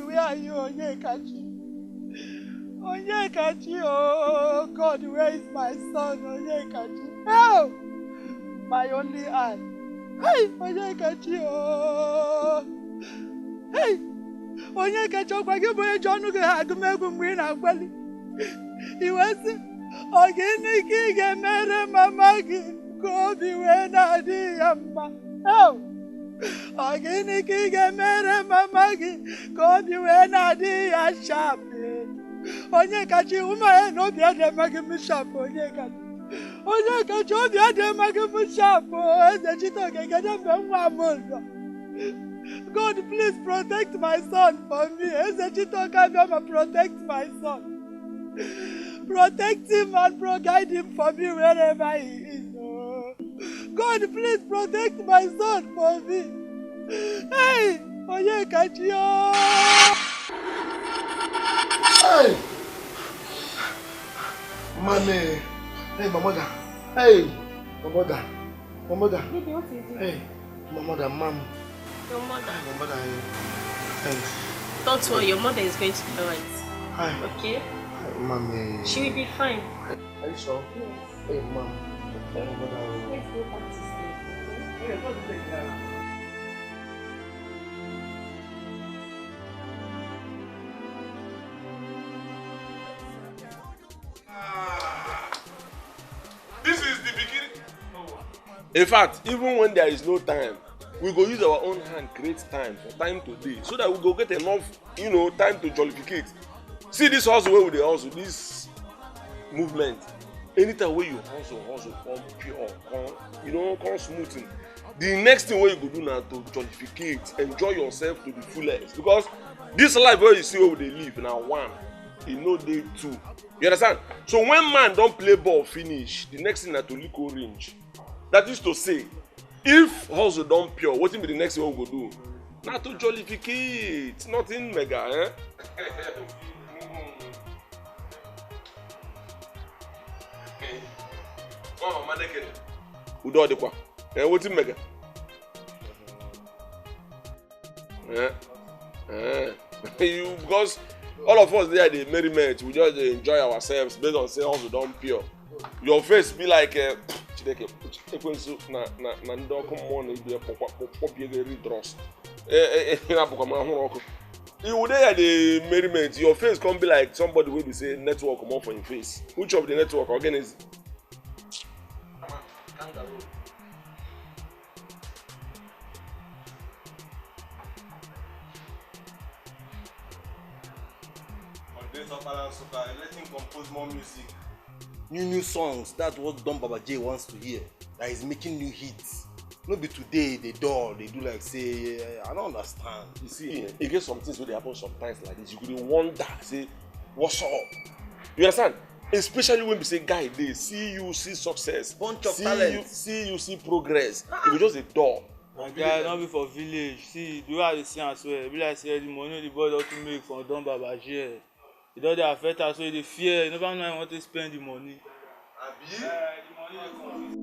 Where are you, Onyekachi? Onyekachi, oh God, where is my son, Onyekachi? Help! My only eye. Hey, Onyekachi, oh. Hey, Onyekachi, oh, I give you a John who had to make him win a belly. He was organic, and marry Mama, go be when I did. Help! Ogini ki gemere mama gi kodi wena di ya sharp. Onyekachi uma no bi ade magi mi sharp Onyekachi. Onyekachi obi ade magi mi sharp. Eze chito gegede me nwa mozo. God, please protect my son for me. Eze chito ka protect my son. Protect him and guide him for me wherever he is. God, please protect my son for me. Hey, Onyekachi. Hey, mommy. Hey, my mother. Hey, my mother. My mother. Baby, what is it? Hey, my mother, mom. Your mother. My mother. Hey. Don't worry, your mother is going to be alright. Hi. Okay? Hi, mommy. She will be fine. Are you sure? Yes. Hey, mom. Hey, my mother. Let's go back to sleep. Okay? Hey, what is it now? This is the beginning. In fact, even when there is no time, we go use our own hand, create time for time today, so that we go get enough, time to jollificate. See this hustle where we dey hustle, this movement. Anytime where you hustle, come pure, come smoothing. The next thing where you go do now to jollificate, enjoy yourself to the fullest. Because this life where you see where they live now, one, day two. You understand? So when man don't play ball finish, the next thing na to lick orange. That is to say, if hustle don't pure, what will be the next thing we go do? Now to jollificate, nothing mega, eh? Oh, man, Udo de kwa. What mega? Because all of us there, the merriment, we just enjoy ourselves based on say hustle don't pure. Your face be like Chideke. Na ndo come on, you would there the merriment, your face can't be like somebody will be say network come off on your face. Which of the network again is? Let him compose more music. New songs. That's what Don Baba J wants to hear. That he's making new hits. No be today they do like say I don't understand. You see, it gets some things where they happen sometimes like this. You could wonder, say, what's up? You understand? Especially when we say guy, they see you see success, bunch of talent. See you see progress. It was just a door. My guy, not be for village. See, the way I see and swear, be like say the money the boy don't to make from Don Baba J. It don't affect us, so they fear. You never know I want to spend the money. Abi? The money they come.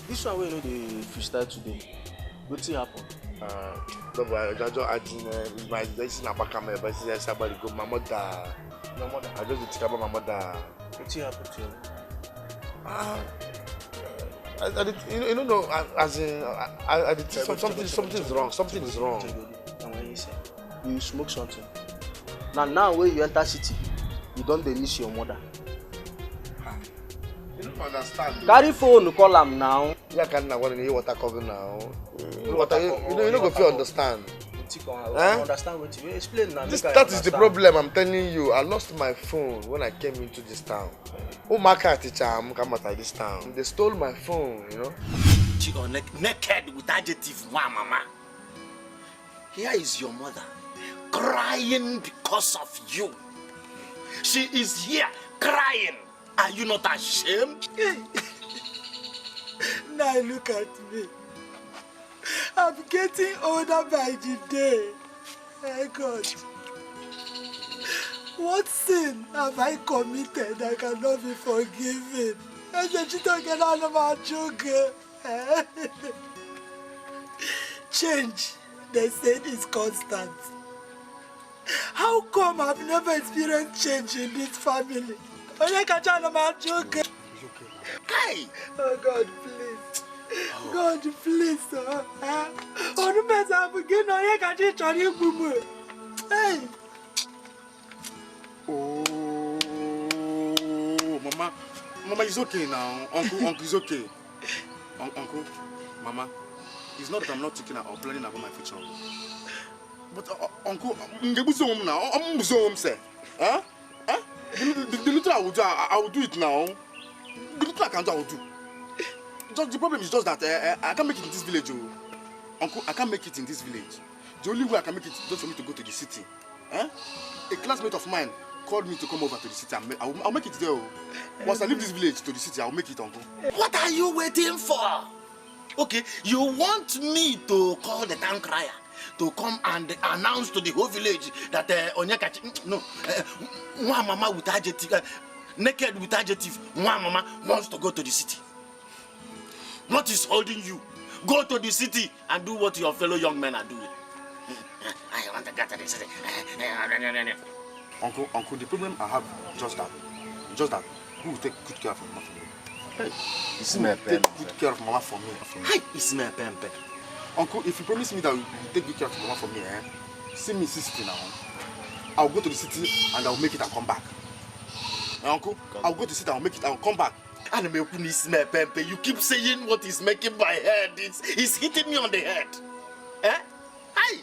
This one wey you know the freestyle today. Wetin happen? No, but I just adding my this na back camera, but see somebody go my mother. Your mother. I just think about my mother. Wetin happen to you? I did, you don't know, as in, I did something is wrong. Something is wrong. And when you say you smoke something. Now when you enter city, you don't dey miss your mother. You don't understand. Carry phone, call am now. Yeah, can now when you water cover now. Water, you don't go feel understand. I understand what you explain now. That is the problem. I'm telling you. I lost my phone when I came into this town. Oh, my car teacher, I'm coming out of this town. They stole my phone, you know. She got naked with adjective, mama. Here is your mother crying because of you. She is here crying. Are you not ashamed? Now look at me. I'm getting older by the day. My God. What sin have I committed that cannot be forgiven? Change, they said, is constant. How come I've never experienced change in this family? Hey! Oh God, please. God, please, sir. Hey! Oh, Mama is okay now. Uncle is okay. Uncle, Mama, it's not that I'm not thinking or planning about my future. But Uncle, I'm home, sir. Huh? The little I will do it now. The little I can do, I will do. Just the problem is just that I can't make it in this village, Uncle. I can't make it in this village. The only way I can make it is just for me to go to the city. A classmate of mine called me to come over to the city. I'll make it there. Once I leave this village to the city, I'll make it, Uncle. What are you waiting for? Okay, you want me to call the town crier to come and announce to the whole village that one mama with adjective, naked with adjective, one mama wants to go to the city. What is holding you? Go to the city and do what your fellow young men are doing. I want to go to the city. Uncle, the problem I have just that who will take good care of Mama for me? Hey, it's my take good care of Mama for me. Hey, it's my pempe. Uncle, if you promise me that you take good care of Mama for me, see me city now. I'll go to the city and I'll make it and come back. Uncle, I'll go to the city and I'll make it and I'll come back. You keep saying what is making my head. It's hitting me on the head. Hey!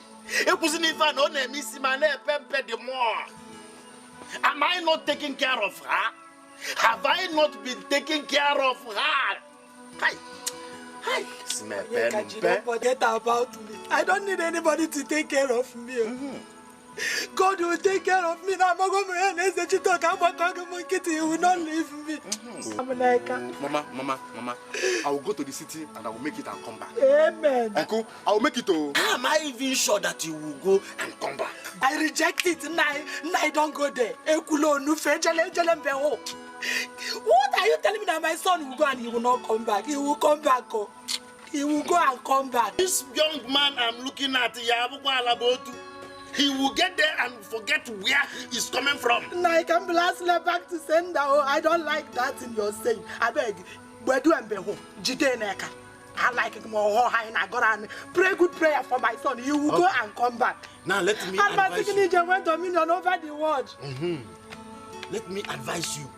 Am I not taking care of her? Have I not been taking care of her? Hey! Forget about me. I don't need anybody to take care of me. God will take care of me. Now, He will not leave me. Mama, I will go to the city and I will make it and come back. Amen. Uncle, I will make it. Am I even sure that you will go and come back? I reject it. I don't go there. What are you telling me that my son will go and he will not come back? He will come back. Oh. He will go and come back. This young man I'm looking at, he will get there and forget where he's coming from. I can blast her back to sender. Oh, I don't like that in your saying. I beg. Where do I be home? I like it more. I go and pray good prayer for my son. He will go and come back. Now let me advise you. And my dominion over the world. Let me advise you.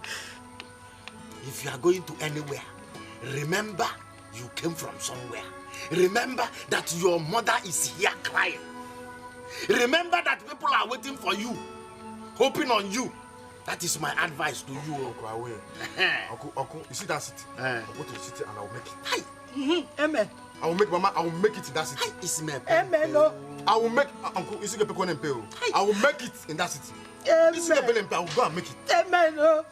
If you are going to anywhere, remember you came from somewhere. Remember that your mother is here crying. Remember that people are waiting for you, hoping on you. That is my advice to you. Uncle, Uncle, you see that city? I'll go to the city and I'll make it. Hi. Amen. I will make Mama. I will make it in that city. Hi, Ismail. Amen. No. I will make Uncle. You see the people in Peru. I will make it in that city. Amen. You see the people in Peru. I will go and make it. Amen. No.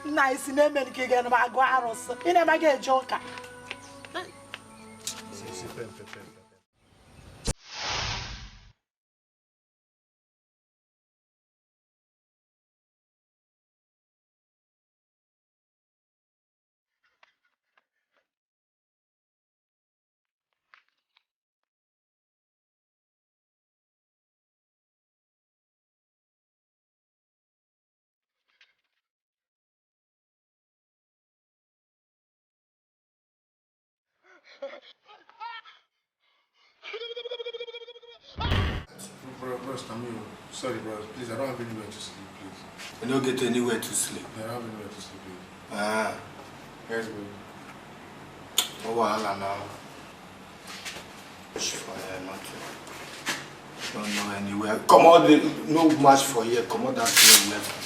Nice. Amen. Kigana magwaros. Ina mage joka. Bro, sorry, bro. Please, I don't have anywhere to sleep, please. You don't get anywhere to sleep. I don't have anywhere to sleep, please. Ah. Yes, bro. Oh, well, now. Don't know anywhere. Come on, no match for here. Come on, that place left.